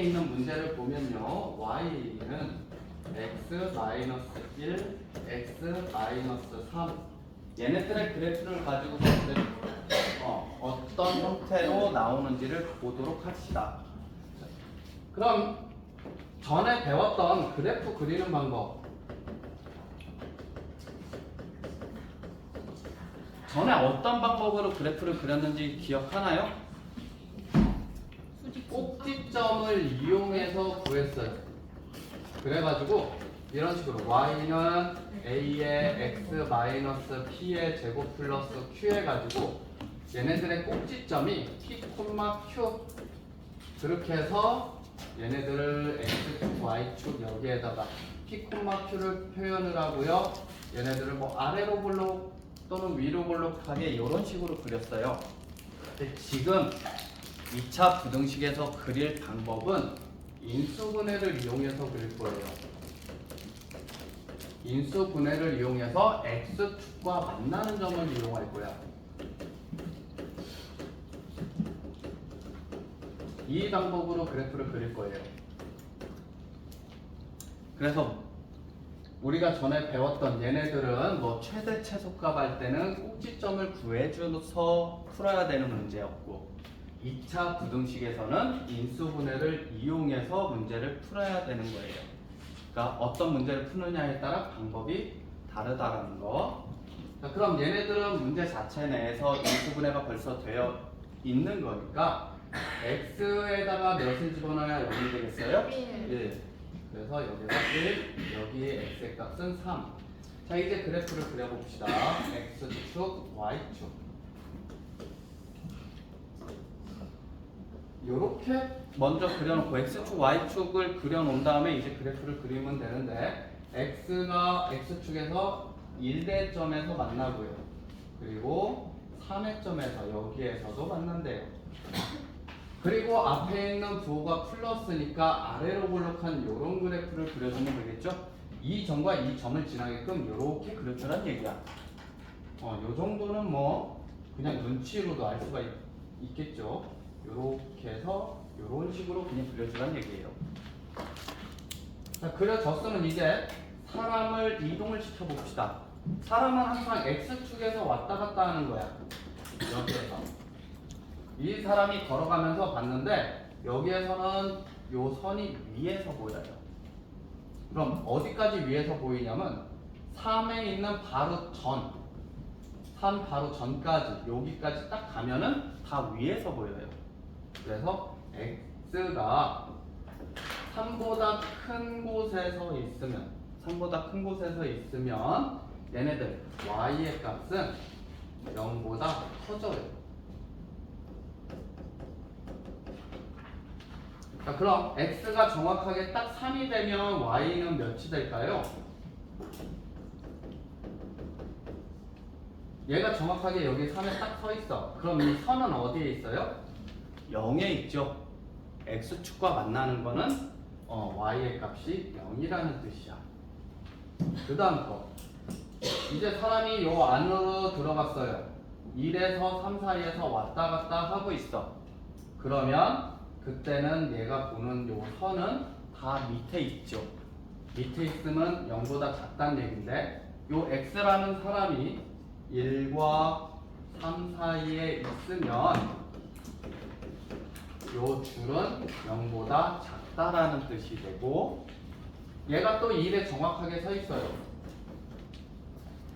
있는 문제를 보면요. y는 x-1, x-3 얘네들의 그래프를 가지고 어떤 형태로 나오는지를 보도록 합시다. 그럼 전에 배웠던 그래프 그리는 방법, 전에 어떤 방법으로 그래프를 그렸는지 기억하나요? 꼭지점을 이용해서 구했어요. 그래가지고 이런 식으로 y는 a의 x-p의 제곱 플러스 q 해가지고 얘네들의 꼭지점이 p, q 그렇게 해서 얘네들을 x축, y축 여기에다가 p, q를 표현을 하고요. 얘네들을 뭐 아래로 볼록 또는 위로 볼록하게 이런 식으로 그렸어요. 근데 지금 2차 부등식에서 그릴 방법은 인수분해를 이용해서 그릴 거예요. 인수분해를 이용해서 x축과 만나는 점을 이용할 거야. 이 방법으로 그래프를 그릴 거예요. 그래서 우리가 전에 배웠던 얘네들은 뭐 최대 최소값 할 때는 꼭지점을 구해줘서 풀어야 되는 문제였고 2차 부등식에서는 인수분해를 이용해서 문제를 풀어야 되는 거예요. 그러니까 어떤 문제를 푸느냐에 따라 방법이 다르다는 거. 자, 그럼 얘네들은 문제 자체 내에서 인수분해가 벌써 되어 있는 거니까 x에다가 몇을 집어넣어야 0이 되겠어요? 1. 그래서 여기가 1, 여기에 x의 값은 3. 자, 이제 그래프를 그려봅시다. x축, y축. 요렇게 먼저 그려놓고 x축, y축을 그려놓은 다음에 이제 그래프를 그리면 되는데 x가 x축에서 1대점에서 만나고요. 그리고 3회점에서 여기에서도 만난대요. 그리고 앞에 있는 부호가 플러스니까 아래로 볼록한 요런 그래프를 그려주면 되겠죠? 이 점과 이 점을 지나게끔 요렇게 그려주란 얘기야. 요 정도는 뭐 그냥 눈치로도 알 수가 있겠죠? 요렇게 해서 요런 식으로 그냥 그려주란 얘기예요. 자, 그려졌으면 이제 사람을 이동을 시켜봅시다. 사람은 항상 x축에서 왔다 갔다 하는 거야. 여기에서. 이 사람이 걸어가면서 봤는데 여기에서는 요 선이 위에서 보여요. 그럼 어디까지 위에서 보이냐면 3에 있는 바로 전, 3 바로 전까지 여기까지 딱 가면은 다 위에서 보여요. 그래서 x가 3보다 큰 곳에서 있으면 3보다 큰 곳에서 있으면 얘네들 y의 값은 0보다 커져요. 자, 그럼 x가 정확하게 딱 3이 되면 y는 몇이 될까요? 얘가 정확하게 여기 3에 딱 서 있어. 그럼 이 선은 어디에 있어요? 0에 있죠. x축과 만나는 거는 y의 값이 0이라는 뜻이야. 그 다음 거. 이제 사람이 요 안으로 들어갔어요. 1에서 3 사이에서 왔다 갔다 하고 있어. 그러면 그때는 얘가 보는 요 선은 다 밑에 있죠. 밑에 있으면 0보다 작다는 얘기인데 요 x라는 사람이 1과 3 사이에 있으면 요 줄은 0보다 작다라는 뜻이 되고 얘가 또 1에 정확하게 서 있어요.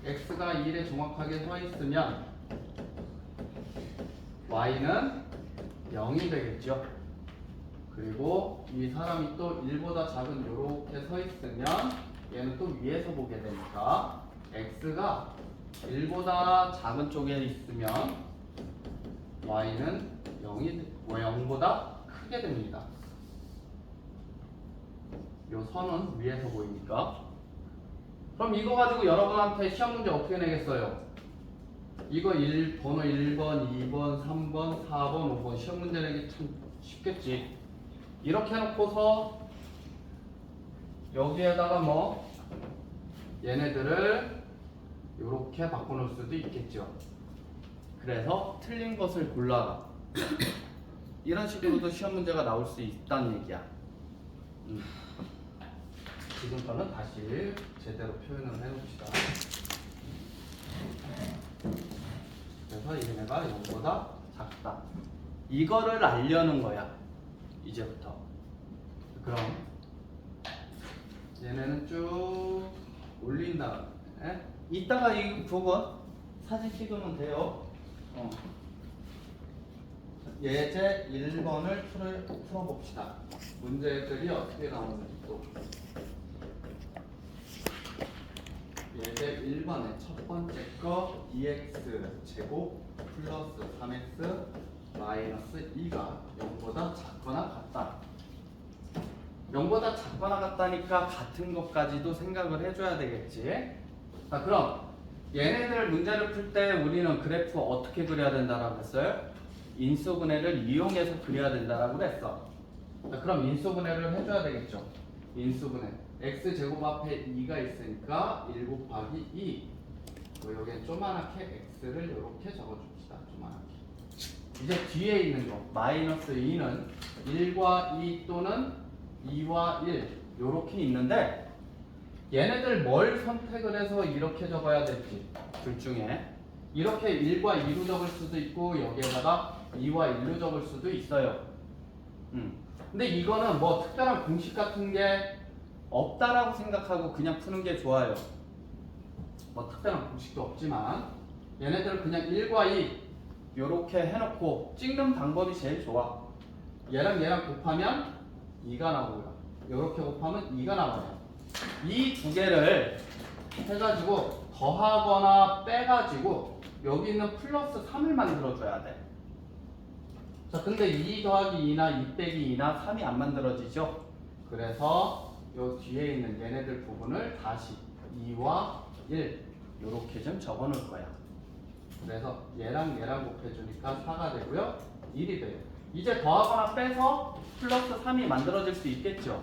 x가 1에 정확하게 서 있으면 y는 0이 되겠죠. 그리고 이 사람이 또 1보다 작은 요렇게 서 있으면 얘는 또 위에서 보게 되니까 x가 1보다 작은 쪽에 있으면 y는 0보다 크게 됩니다. 요 선은 위에서 보이니까. 그럼 이거 가지고 여러분한테 시험 문제 어떻게 내겠어요? 이거 번호 1번, 2번, 3번, 4번, 5번 시험 문제 내기 참 쉽겠지. 이렇게 해놓고서 여기에다가 뭐 얘네들을 이렇게 바꿔놓을 수도 있겠죠. 그래서 틀린 것을 골라라. 이런 식으로도 시험 문제가 나올 수 있다는 얘기야. 지금 거는 다시 제대로 표현을 해봅시다. 그래서 얘네가 이거보다 작다. 이거를 알려는 거야. 이제부터. 그럼 얘네는 쭉 올린 다음에 이따가 이 부분 사진 찍으면 돼요. 예제 1번을 풀어봅시다. 문제들이 어떻게 나오는지 또. 예제 1번의 첫 번째 거 2x 제곱 플러스 3x 마이너스 2가 0보다 작거나 같다. 0보다 작거나 같다니까 같은 것까지도 생각을 해줘야 되겠지. 자, 그럼 얘네들 문제를 풀 때 우리는 그래프 어떻게 그려야 된다라고 했어요? 인수분해를 이용해서 그려야 된다라고 그랬어. 자, 그럼 인수분해를 해줘야 되겠죠. 인수분해. x제곱 앞에 2가 있으니까 1 곱하기 2. 여기에 조그맣게 x를 이렇게 적어줍시다. 조그맣게. 이제 뒤에 있는 거 마이너스 2는 1과 2 또는 2와 1 이렇게 있는데 얘네들 뭘 선택을 해서 이렇게 적어야 될지 둘 중에 이렇게 1과 2로 적을 수도 있고 여기에다가 2와 1로 적을 수도 있어요. 근데 이거는 뭐 특별한 공식 같은 게 없다라고 생각하고 그냥 푸는 게 좋아요. 뭐 특별한 공식도 없지만 얘네들은 그냥 1과 2 이렇게 해놓고 찍는 방법이 제일 좋아. 얘랑 얘랑 곱하면 2가 나오고요. 이렇게 곱하면 2가 나와요. 이 두 개를 해가지고 더하거나 빼가지고 여기 있는 플러스 3을 만들어줘야 돼. 자, 근데 2 더하기 2나 2 빼기 2나 3이 안 만들어지죠? 그래서 요 뒤에 있는 얘네들 부분을 다시 2와 1 요렇게 좀 적어 놓을 거야. 그래서 얘랑 얘랑 곱해주니까 4가 되고요. 1이 돼요. 이제 더하거나 빼서 플러스 3이 만들어질 수 있겠죠?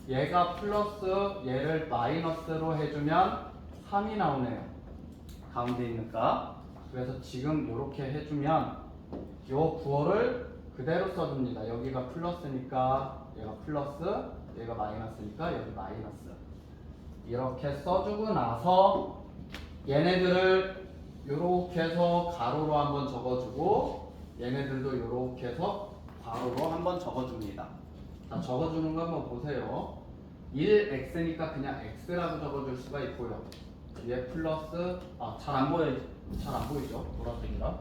얘가 플러스 얘를 마이너스로 해주면 3이 나오네요. 가운데 있는 값. 그래서 지금 이렇게 해주면 요 구호를 그대로 써줍니다. 여기가 플러스니까 얘가 플러스, 얘가 마이너스니까 여기 마이너스. 이렇게 써주고 나서 얘네들을 요렇게 해서 가로로 한번 적어주고 얘네들도 요렇게 해서 괄호로 한번 적어줍니다. 자, 적어주는 거 한번 보세요. 1x니까 그냥 x라고 적어줄 수가 있고요. 뒤에 플러스 잘 안 보이죠? 보라색이라.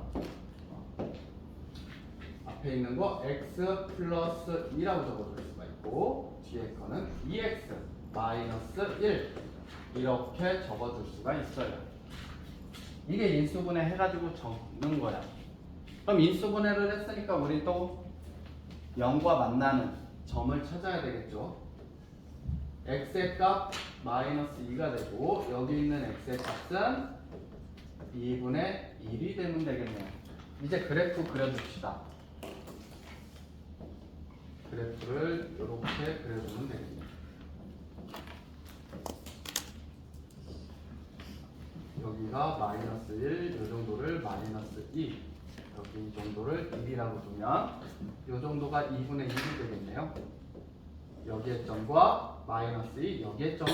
앞에 있는 거 x 플러스 2라고 적어줄 수가 있고 뒤에 거는 2x 마이너스 1 이렇게 적어줄 수가 있어요. 이게 인수분해 해가지고 적는 거야. 그럼 인수분해를 했으니까 우리 또 0과 만나는 점을 찾아야 되겠죠. x의 값 마이너스 2가 되고 여기 있는 x의 값은 2분의 1이 되면 되겠네요. 이제 그래프 그려줍시다. 그래프를 이렇게 그려주면 되겠네요. 여기가 마이너스 1, 이 정도를 마이너스 2, 여기 이 정도를 1이라고 두면 이 정도가 2분의 1이 되겠네요. 여기의 점과 마이너스 2, 여기의 점을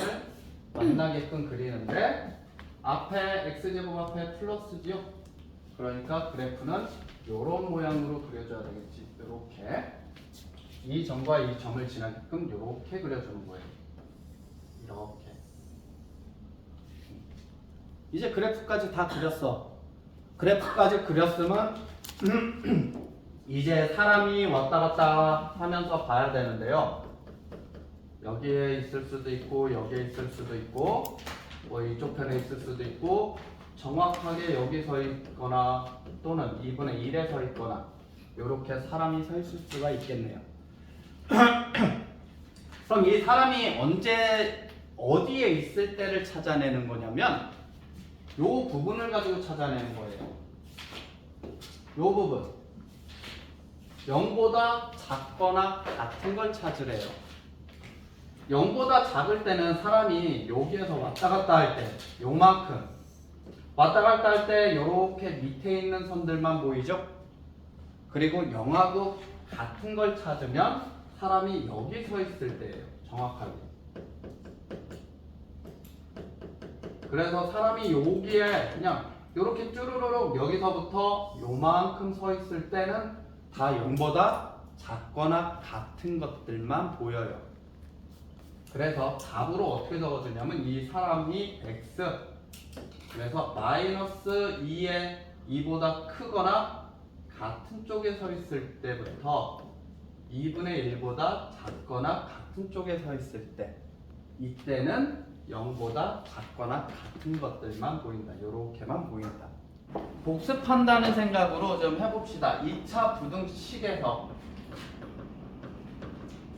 만나게끔 그리는데 앞에 x제곱 앞에 플러스지요. 그러니까 그래프는 이런 모양으로 그려줘야 되겠지. 이렇게 이 점과 이 점을 지나게끔 이렇게 그려주는 거예요. 이렇게. 이제 그래프까지 다 그렸어. 그래프까지 그렸으면 이제 사람이 왔다 갔다 하면서 봐야 되는데요. 여기에 있을 수도 있고 여기에 있을 수도 있고 뭐 이쪽 편에 있을 수도 있고 정확하게 여기 서 있거나 또는 2분의 1에 서 있거나 이렇게 사람이 서 있을 수가 있겠네요. 그럼 이 사람이 언제 어디에 있을 때를 찾아내는 거냐면 요 부분을 가지고 찾아내는 거예요. 요 부분 0보다 작거나 같은 걸 찾으래요. 0보다 작을 때는 사람이 여기에서 왔다 갔다 할 때 요만큼 왔다 갔다 할 때 요렇게 밑에 있는 선들만 보이죠? 그리고 0하고 같은 걸 찾으면 사람이 여기 서 있을 때예요. 정확하게. 그래서 사람이 여기에 그냥 이렇게 쭈루루룩 여기서부터 요만큼 서 있을 때는 다 0보다 작거나 같은 것들만 보여요. 그래서 답으로 어떻게 적어주냐면 이 사람이 x, 그래서 마이너스 2의 2보다 크거나 같은 쪽에 서 있을 때부터 2분의 1보다 작거나 같은 쪽에 서 있을 때, 이때는 0보다 작거나 같은 것들만 보인다. 요렇게만 보인다. 복습한다는 생각으로 좀 해봅시다. 2차 부등식에서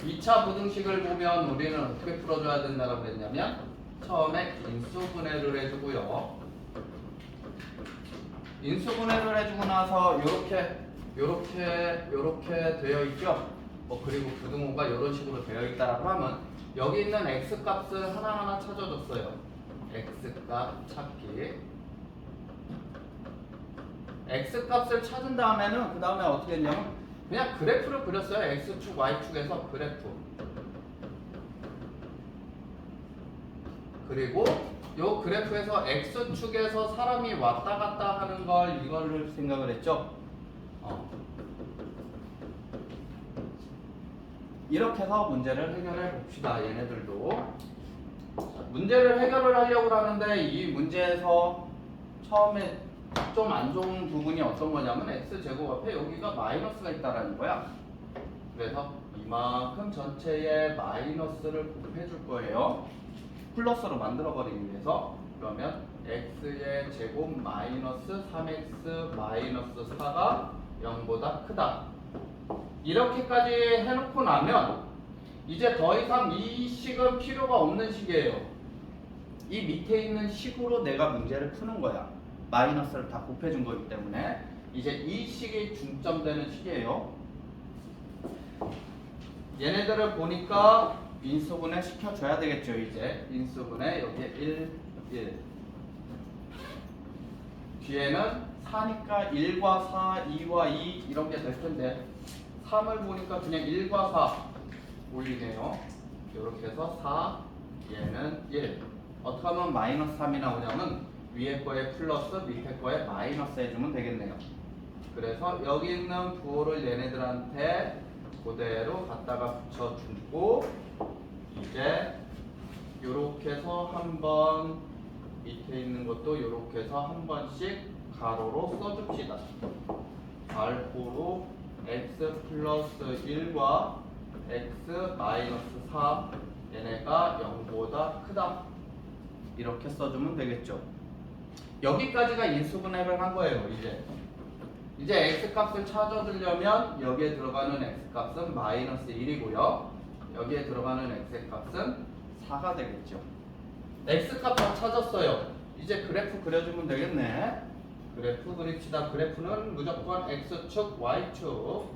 2차 부등식을 보면 우리는 어떻게 풀어줘야 된다고 그랬냐면 처음에 인수분해를 해주고요. 인수분해를 해주고 나서 요렇게 되어 있죠. 그리고 부등호가 이런 식으로 되어 있다라고 하면 여기 있는 x 값을 하나하나 찾아줬어요. x 값 찾기. x 값을 찾은 다음에는 그 다음에 어떻게 했냐면 그냥 그래프를 그렸어요. x축, y축에서 그래프. 그리고 요 그래프에서 x축에서 사람이 왔다 갔다 하는 걸 이걸로 생각을 했죠. 이렇게 해서 문제를 해결해 봅시다. 얘네들도. 문제를 해결을 하려고 하는데 이 문제에서 처음에 좀 안 좋은 부분이 어떤 거냐면 x제곱 앞에 여기가 마이너스가 있다라는 거야. 그래서 이만큼 전체에 마이너스를 곱해줄 거예요. 플러스로 만들어버리기 위해서. 그러면 x의 제곱 마이너스 3x 마이너스 4가 0보다 크다. 이렇게까지 해놓고 나면 이제 더 이상 이 식은 필요가 없는 식이에요. 이 밑에 있는 식으로 내가 문제를 푸는 거야. 마이너스를 다 곱해준 거기 때문에 이제 이 식이 중점되는 식이에요. 얘네들을 보니까 인수분해 시켜줘야 되겠죠. 이제 인수분해 여기에 1 뒤에는 4니까 1과 4, 2와 2 이런 게 될 텐데 3을 보니까 그냥 1과 4 올리네요. 이렇게 해서 4, 얘는 1. 어떻게 하면 마이너스 3이 나오냐면 위에 거에 플러스 밑에 거에 마이너스 해주면 되겠네요. 그래서 여기 있는 부호를 얘네들한테 그대로 갖다가 붙여주고 이제 요렇게 해서 한번 밑에 있는 것도 요렇게 해서 한 번씩 가로로 써줍시다. 가로로 x 플러스 1과 x 마이너스 4 얘네가 0보다 크다. 이렇게 써주면 되겠죠. 여기까지가 인수분해를 한 거예요. 이제 x 값을 찾아주려면 여기에 들어가는 x 값은 마이너스 1이고요. 여기에 들어가는 x 값은 4가 되겠죠. x 값 다 찾았어요. 이제 그래프 그려주면 되겠네. 그래프 그립시다. 그래프는 무조건 x축, y축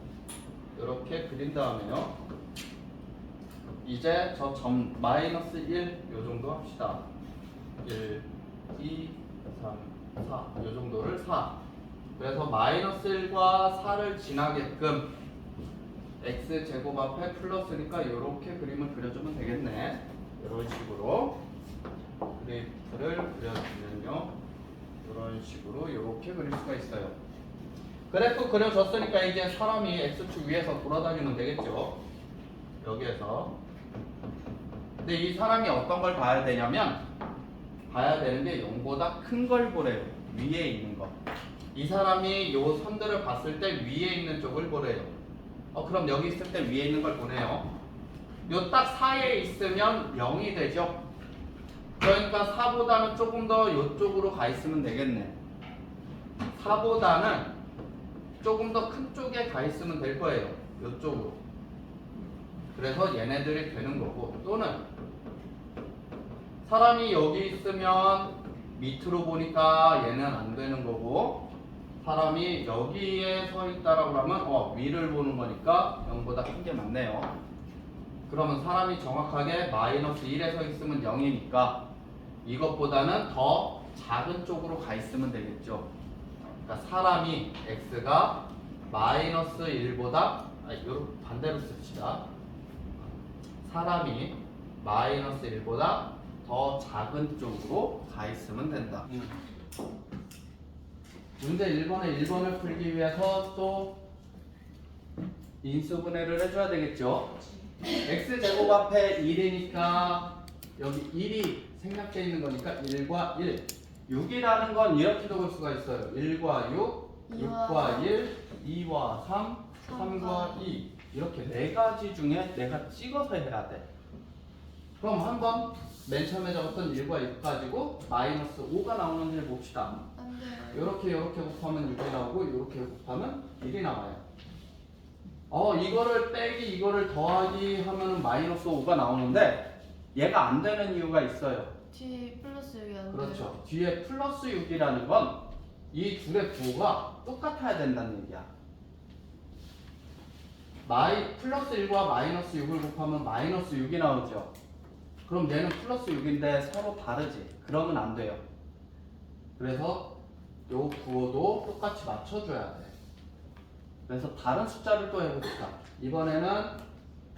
이렇게 그린 다음에요. 이제 저 점 마이너스 1 요 정도 합시다. 1, 2, 3, 4 요 정도를 4. 그래서 마이너스 1과 4를 지나게끔 x제곱 앞에 플러스니까 이렇게 그림을 그려주면 되겠네. 이런 식으로 그래프를 그려주면요. 이런 식으로 이렇게 그릴 수가 있어요. 그래프 그려졌으니까 이제 사람이 x축 위에서 돌아다니면 되겠죠. 여기에서. 근데 이 사람이 어떤 걸 봐야 되냐면 봐야 되는 게 0보다 큰 걸 보래요. 위에 있는 거. 이 사람이 요 선들을 봤을 때 위에 있는 쪽을 보래요. 그럼 여기 있을 때 위에 있는 걸 보네요. 요 딱 사이에 있으면 0이 되죠. 그러니까 4보다는 조금 더 요쪽으로 가 있으면 되겠네. 4보다는 조금 더 큰 쪽에 가 있으면 될 거예요. 요쪽으로. 그래서 얘네들이 되는 거고, 또는 사람이 여기 있으면 밑으로 보니까 얘는 안 되는 거고, 사람이 여기에 서 있다라고 하면 위를 보는 거니까 0보다 큰 게 맞네요. 그러면 사람이 정확하게 마이너스 1에 서 있으면 0이니까 이것보다는 더 작은 쪽으로 가 있으면 되겠죠. 그러니까 사람이 x가 마이너스 1보다 요렇게 반대로 씁시다. 사람이 마이너스 1보다 더 작은 쪽으로 가 있으면 된다. 문제 1번에 1번을 풀기 위해서 또 인수분해를 해줘야 되겠죠. x제곱 앞에 1이니까 여기 1이 생략되어 있는 거니까 1과 1. 6이라는 건 이렇게도 볼 수가 있어요. 1과 6, 6과 1, 2와 3, 3과 2. 이렇게 네 가지 중에 내가 찍어서 해야 돼. 그럼 한번 맨 처음에 적었던 1과 6 가지고 마이너스 5가 나오는지 봅시다. 안 돼요. 이렇게 곱하면 6이 나오고 이렇게 곱하면 1이 나와요. 이거를 빼기 이거를 더하기 하면은 마이너스 5가 나오는데 얘가 안 되는 이유가 있어요. 뒤에 플러스 여기 안 돼요. 그렇죠. 뒤에 플러스 6이라는 건 이 둘의 부호가 똑같아야 된다는 얘기야. 플러스 1과 마이너스 6을 곱하면 마이너스 6이 나오죠. 그럼 얘는 플러스 6인데 서로 다르지. 그러면 안 돼요. 그래서 요 부호도 똑같이 맞춰줘야 돼. 그래서 다른 숫자를 또 해봅시다. 이번에는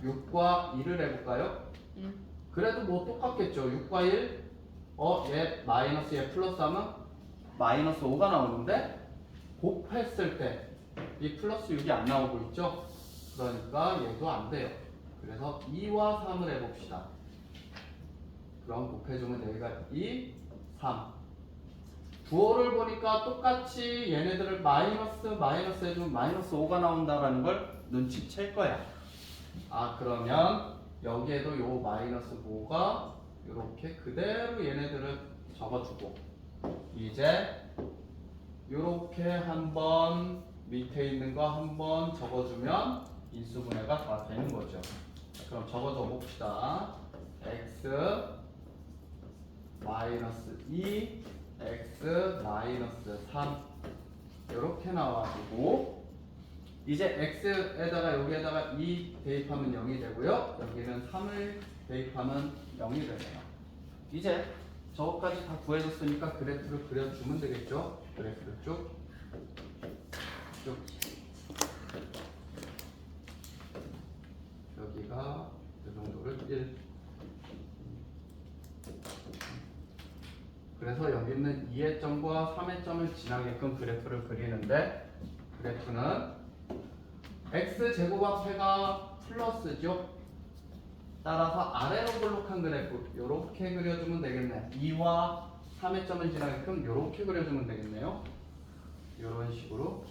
6과 1을 해볼까요? 그래도 뭐 똑같겠죠. 6과 1, 얘 마이너스 얘 플러스 하면 마이너스 5가 나오는데 곱했을 때 이 플러스 6이 안 나오고 있죠. 그러니까 얘도 안 돼요. 그래서 2와 3을 해봅시다. 그럼 곱해주면 여기가 2, 3. 부호를 보니까 똑같이 얘네들을 마이너스 해주면 마이너스 5가 나온다라는 걸 눈치챌 거야. 그러면 여기에도 요 마이너스 5가 이렇게 그대로 얘네들을 적어주고 이제 요렇게 한번 밑에 있는 거 한번 적어주면 인수분해가 다 되는 거죠. 그럼 적어줘 봅시다. x 마이너스 2 x 마이너스 3 이렇게 나와주고 이제 x에다가 여기에다가 2 대입하면 0이 되고요. 여기는 3을 대입하면 0이 되네요. 이제 저것까지 다 구해줬으니까 그래프를 그려주면 되겠죠. 그래프를 쭉 여기가 이 정도를 1. 그래서 여기 있는 2의 점과 3의 점을 지나게끔 그래프를 그리는데 그래프는 x제곱 앞에가 플러스죠. 따라서 아래로 볼록한 그래프 이렇게 그려주면 되겠네. 2와 3의 점을 지나게끔 이렇게 그려주면 되겠네요. 이런 식으로.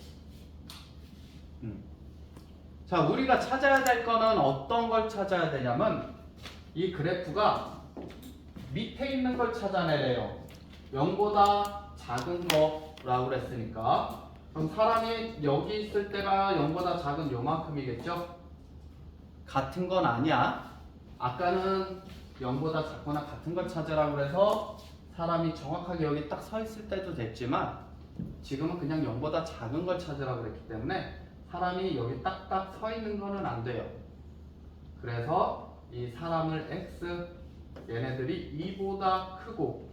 자, 우리가 찾아야 될 거는 어떤 걸 찾아야 되냐면 이 그래프가 밑에 있는 걸 찾아내래요. 0보다 작은 거라고 그랬으니까 그럼 사람이 여기 있을 때가 0보다 작은 요만큼이겠죠? 같은 건 아니야. 아까는 0보다 작거나 같은 걸 찾으라고 그래서 사람이 정확하게 여기 딱 서 있을 때도 됐지만 지금은 그냥 0보다 작은 걸 찾으라고 그랬기 때문에 사람이 여기 딱딱 서 있는 거는 안 돼요. 그래서 이 사람을 x 얘네들이 2보다 크고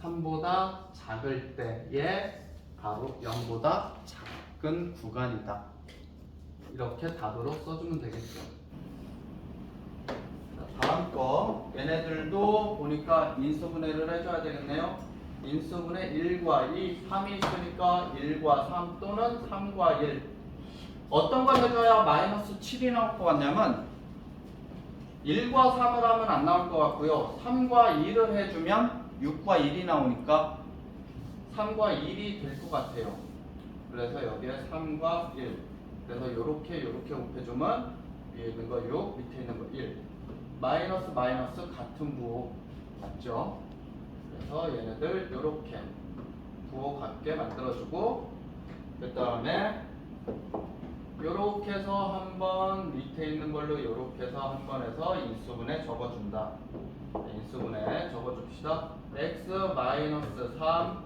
3보다 작을 때에 바로 0보다 작은 구간이다. 이렇게 답으로 써주면 되겠죠. 자, 다음 거 얘네들도 보니까 인수분해를 해줘야 되겠네요. 인수분해 1과 2, 3이 있으니까 1과 3 또는 3과 1. 어떤 걸 해줘야 마이너스 7이 나올 것 같냐면 1과 3을 하면 안 나올 것 같고요. 3과 2를 해주면 6과 1이 나오니까 3과 1이 될 것 같아요. 그래서 여기에 3과 1. 그래서 요렇게 곱해주면 위에 있는 거 6, 밑에 있는 거 1. 마이너스 같은 부호 맞죠? 그래서 얘네들 요렇게 부호 같게 만들어주고 그 다음에 요렇게 해서 한번 밑에 있는 걸로 요렇게 해서 한 번 해서 인수분해 적어준다. 인수분해 적어줍시다. x 마이너스 3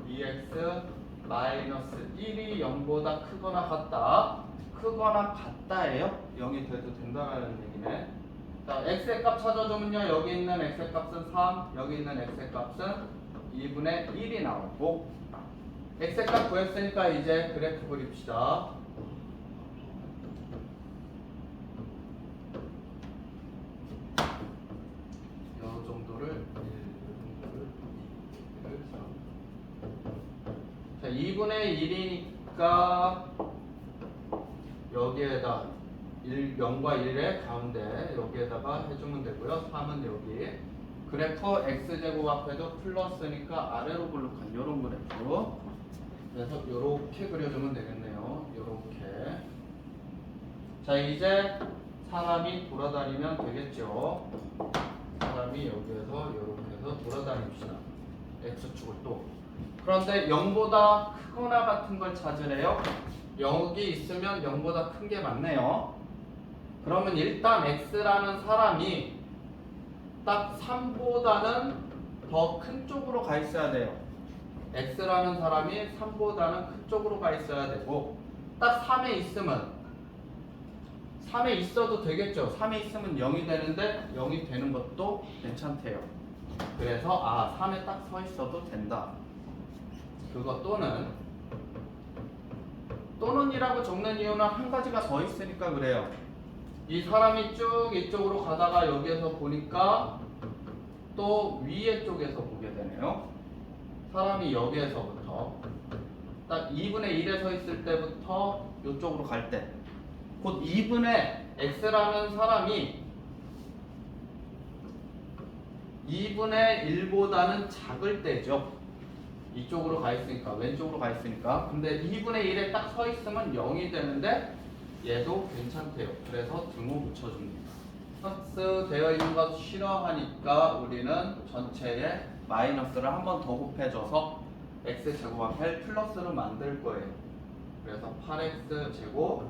dx 마이너스 1이 0보다 크거나 같다. 크거나 같다예요. 0이 돼도 된다는 얘기네. 자, x의 값 찾아주면요. 여기 있는 x의 값은 3, 여기 있는 x의 값은 2분의 1이 나오고 x의 값 구했으니까 이제 그래프 그립시다. 2분의 1이니까 여기에다 0과 1의 가운데 여기에다가 해주면 되고요. 3은 여기. 그래프 x제곱 앞에도 플러스니까 아래로 볼록한 이런 그래프. 그래서 이렇게 그려주면 되겠네요. 이렇게. 자, 이제 사람이 돌아다니면 되겠죠. 사람이 여기에서 이렇게 해서 돌아다닙시다. x축을 또. 그런데 0보다 크거나 같은 걸 찾으래요. 여기 있으면 0보다 큰 게 맞네요. 그러면 일단 x라는 사람이 딱 3보다는 더 큰 쪽으로 가 있어야 돼요. x라는 사람이 3보다는 큰 쪽으로 가 있어야 되고, 딱 3에 있으면 3에 있어도 되겠죠. 3에 있으면 0이 되는데 0이 되는 것도 괜찮대요. 그래서 3에 딱 서 있어도 된다. 그거 또는이라고 적는 이유는 한 가지가 더 있으니까 그래요. 이 사람이 쭉 이쪽으로 가다가 여기에서 보니까 또 위에 쪽에서 보게 되네요. 사람이 여기에서부터 딱 2분의 1에 서 있을 때부터 이쪽으로 갈 때, 곧 2분의 x라는 사람이 2분의 1보다는 작을 때죠. 이쪽으로 가 있으니까, 왼쪽으로 가 있으니까. 근데 2분의 1에 딱 서 있으면 0이 되는데 얘도 괜찮대요. 그래서 등호 붙여줍니다. 플러스 되어 있는 것 싫어하니까 우리는 전체에 마이너스를 한 번 더 곱해줘서 x제곱 앞에 플러스로 만들 거예요. 그래서 8x 제곱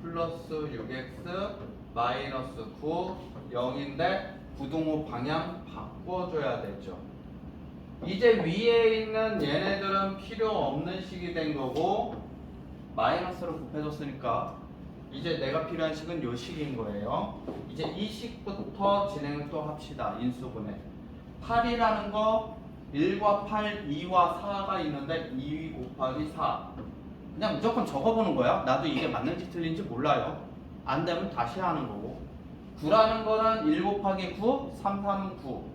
플러스 6x 마이너스 9 0인데 부등호 방향 바꿔줘야 되죠. 이제 위에 있는 얘네들은 필요 없는 식이 된 거고, 마이너스로 곱해줬으니까 이제 내가 필요한 식은 요 식인 거예요. 이제 이 식부터 진행을 또 합시다. 인수분해. 8이라는 거 1과 8, 2와 4가 있는데 2 곱하기 4. 그냥 무조건 적어보는 거야. 나도 이게 맞는지 틀린지 몰라요. 안 되면 다시 하는 거고. 9라는 거는 1 곱하기 9, 3, 3은 9.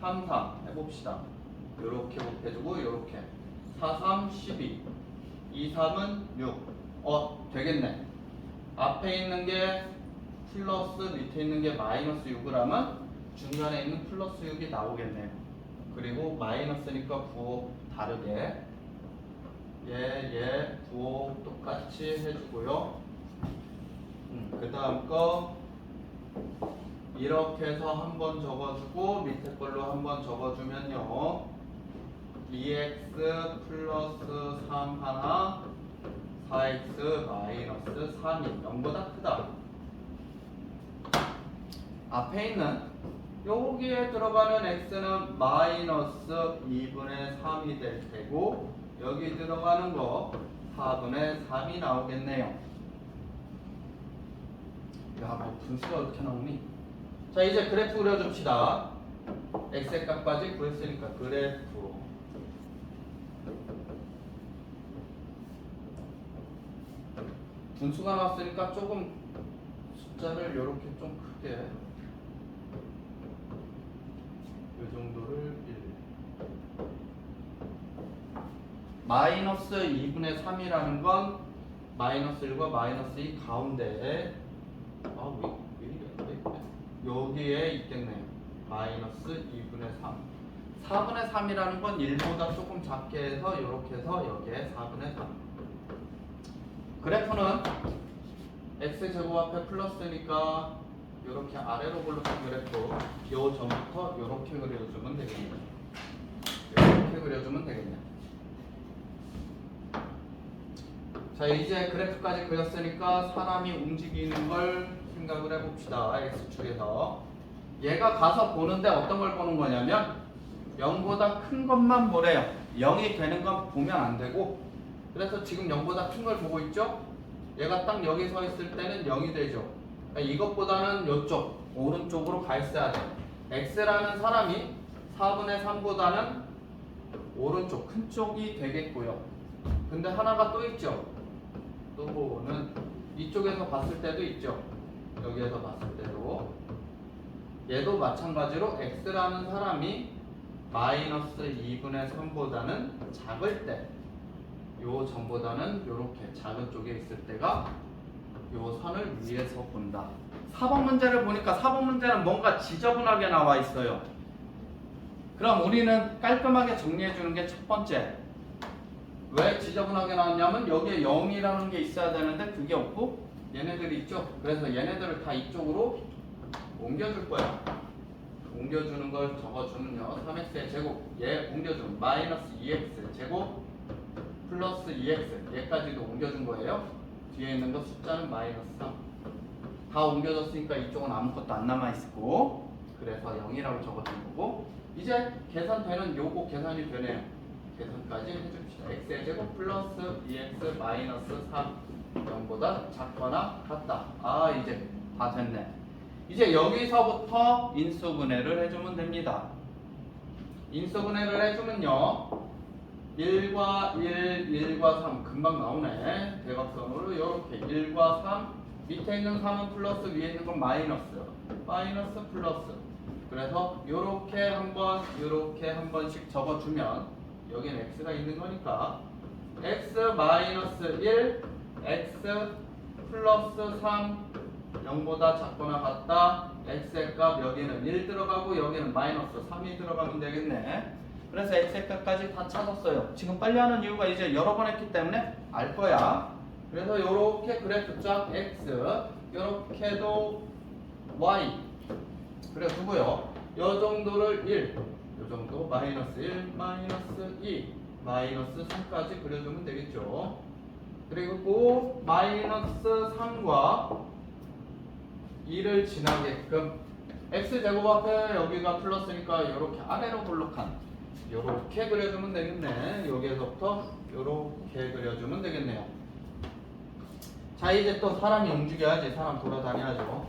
3, 3 해봅시다. 요렇게 곱해주고 요렇게 4, 3, 12 2, 3은 6. 되겠네. 앞에 있는 게 플러스 밑에 있는 게 마이너스 6을 하면 중간에 있는 플러스 6이 나오겠네요. 그리고 마이너스니까 부호 다르게 얘 부호 똑같이 해주고요. 그 다음 거 이렇게 해서 한번 적어주고 밑에 걸로 한번 적어주면요. 2x 플러스 3 하나 4x 마이너스 3이 0보다 크다. 앞에 있는 여기에 들어가는 x는 마이너스 2분의 3이 될 테고, 여기 들어가는 거 4분의 3이 나오겠네요. 야, 뭐 분수가 어떻게 나오니? 자, 이제 그래프 그려줍시다. x의 값까지 구했으니까 그래프. 분수가 나왔으니까 조금 숫자를 이렇게 좀 크게, 이 정도를 1. 마이너스 2분의 3이라는 건 마이너스 1과 마이너스 2 가운데에 왜 이래? 여기에 있겠네요. 마이너스 2분의 3. 4분의 3이라는 건 1보다 조금 작게 해서 이렇게 해서 여기에 4분의 3. 그래프는 x제곱 앞에 플러스니까 이렇게 아래로 볼록한 그래프 요 전부터 이렇게 그려주면 되겠네요. 이렇게 그려주면 되겠네요. 자, 이제 그래프까지 그렸으니까 사람이 움직이는 걸 생각을 해봅시다. x축에서 얘가 가서 보는데 어떤 걸 보는 거냐면 0보다 큰 것만 보래요. 0이 되는 건 보면 안 되고, 그래서 지금 0보다 큰 걸 보고 있죠? 얘가 딱 여기 서 있을 때는 0이 되죠. 그러니까 이것보다는 이쪽 오른쪽으로 가 있어야 돼. x라는 사람이 4분의 3보다는 오른쪽 큰 쪽이 되겠고요. 근데 하나가 또 있죠. 또는 이쪽에서 봤을 때도 있죠. 여기에서 봤을 때도 얘도 마찬가지로 x라는 사람이 마이너스 2분의 3보다는 작을 때 요 점보다는 요렇게 작은 쪽에 있을 때가 요 선을 위에서 본다. 4번 문제를 보니까 4번 문제는 뭔가 지저분하게 나와 있어요. 그럼 우리는 깔끔하게 정리해 주는 게 첫 번째. 왜 지저분하게 나왔냐면 여기에 0이라는 게 있어야 되는데 그게 없고 얘네들이 있죠. 그래서 얘네들을 다 이쪽으로 옮겨줄 거야. 옮겨주는 걸 적어주면요. 3x의 제곱 얘 옮겨주면 마이너스 2x 제곱 플러스 2x 얘까지도 옮겨준 거예요. 뒤에 있는 거 숫자는 마이너스 3. 다 옮겨졌으니까 이쪽은 아무것도 안 남아있고 그래서 0이라고 적어준 거고 이제 계산되는 요거 계산이 되네요. 계산까지 해줍시다. x의 제곱 플러스 2x 마이너스 3 0보다 작거나 같다. 아 이제 다 됐네. 이제 여기서부터 인수분해를 해주면 됩니다. 인수분해를 해주면요 1과 1, 1과 3 금방 나오네. 대각선으로 이렇게 1과 3 밑에 있는 3은 플러스 위에 있는 건 마이너스 플러스 그래서 요렇게 한 번씩 적어주면 여기는 x가 있는 거니까 x 마이너스 1 x 플러스 3 0보다 작거나 같다. x의 값 여기는 1 들어가고 여기는 마이너스 3이 들어가면 되겠네. 그래서 x의 값까지 다 찾았어요. 지금 빨리 하는 이유가 이제 여러 번 했기 때문에 알 거야. 그래서 요렇게 그래프 쫙 x 요렇게도 y 그래 두고요. 요 정도를 1 요 정도 마이너스 1 마이너스 2 마이너스 3까지 그려주면 되겠죠. 그리고 마이너스 3과 2를 지나게끔 x제곱 앞에 여기가 플러스니까 이렇게 아래로 볼록한 이렇게 그려주면 되겠네. 여기에서부터 이렇게 그려주면 되겠네요. 자 이제 또 사람이 움직여야지. 사람 돌아다녀야죠.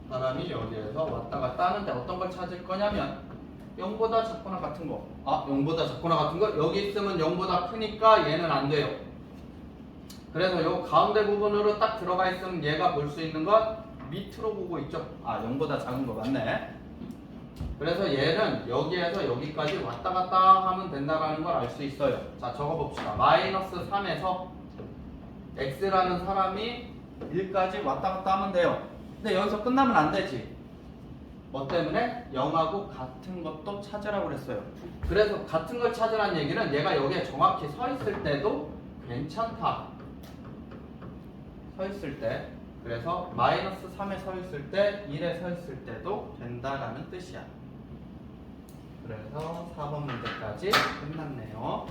사람이 여기에서 왔다 갔다 하는데 어떤 걸 찾을 거냐면 0보다 작거나 같은 거. 0보다 작거나 같은 거 여기 있으면 0보다 크니까 얘는 안 돼요. 그래서 요 가운데 부분으로 딱 들어가 있으면 얘가 볼 수 있는 건 밑으로 보고 있죠. 0보다 작은 거 맞네. 그래서 얘는 여기에서 여기까지 왔다 갔다 하면 된다라는 걸 알 수 있어요. 자 적어봅시다. 마이너스 3에서 x라는 사람이 1까지 왔다 갔다 하면 돼요. 근데 여기서 끝나면 안 되지. 뭐 때문에? 0하고 같은 것도 찾으라고 그랬어요. 그래서 같은 걸 찾으라는 얘기는 얘가 여기에 정확히 서 있을 때도 괜찮다. 서 있을 때. 그래서 마이너스 3에 서 있을 때 1에 서 있을 때도 된다라는 뜻이야. 그래서 4번 문제까지 끝났네요.